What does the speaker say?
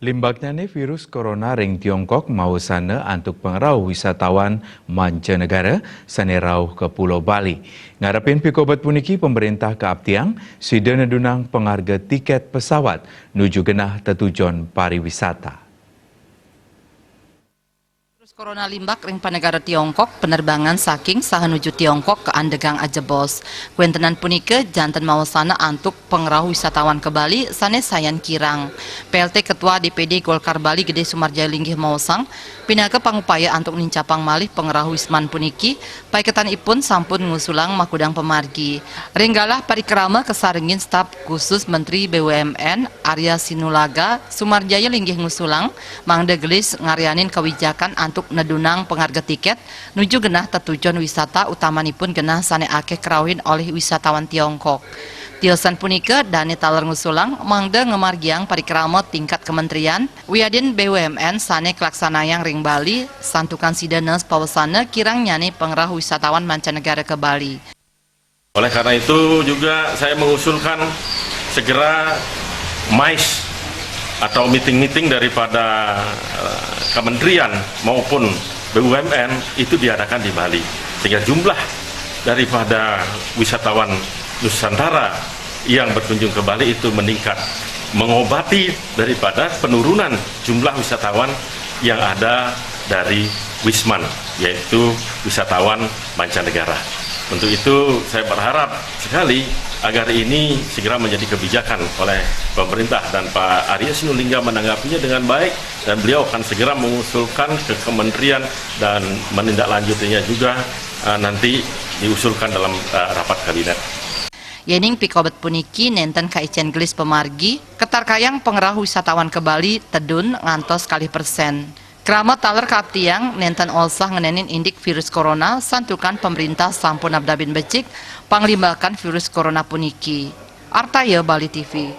Limbaknya virus corona ring Tiongkok mau sana untuk pengerau wisatawan mancanegara sanerau ke Pulau Bali. Ngarepin pikobat puniki pemerintah ke Aptiang, sidana dunang pengharga tiket pesawat nuju genah tetujuan pariwisata. Corona limbak ring panegara Tiongkok penerbangan saking sahanuju Tiongkok ke Andegang Ajebos. Kuentenan punike jantan mawasana antuk pengerau wisatawan ke Bali sane sayan kirang. PLT Ketua DPD Golkar Bali Gede Sumarjaya linggih mawasang pinaga pangupaya antuk nincapang malih pengerau wisman puniki paiketan ipun sampun ngusulang makudang pemargi. Ringgalah parikrama kesarengin staf khusus Menteri BUMN Arya Sinulaga Sumarjaya linggih ngusulang mangda gelis ngarianin kewijakan antuk nedunang pengharga tiket nuju genah tetujuan wisata utamanipun genah sane akeh kerawin oleh wisatawan Tiongkok. Tiosan punika dane taler ngusulang mangda ngemargiang parikrama tingkat kementerian wiadin BUMN sane kelaksanayang ring Bali santukan sidanes pawasana kirang nyane pengerah wisatawan mancanegara ke Bali. Oleh karena itu juga saya mengusulkan segera MICE atau meeting-meeting daripada kementerian maupun BUMN itu diadakan di Bali sehingga jumlah daripada wisatawan Nusantara yang berkunjung ke Bali itu meningkat, mengobati daripada penurunan jumlah wisatawan yang ada dari Wisman, yaitu wisatawan mancanegara. Untuk itu saya berharap sekali agar ini segera menjadi kebijakan oleh pemerintah dan Pak Arya Sinulinga menanggapinya dengan baik dan beliau akan segera mengusulkan ke kementerian dan menindaklanjutinya juga nanti diusulkan dalam rapat kabinet. Yening pikobat puniki nenten kaicen gelis pemargi ketar kayang pengerah wisatawan ke Bali tedun ngantos kali persen. Keramat taler kaptiang nenten olsah ngenenin indik virus corona santukan pemerintah sampun abdabin becik panglimbakan virus corona puniki. Artaya Bali TV.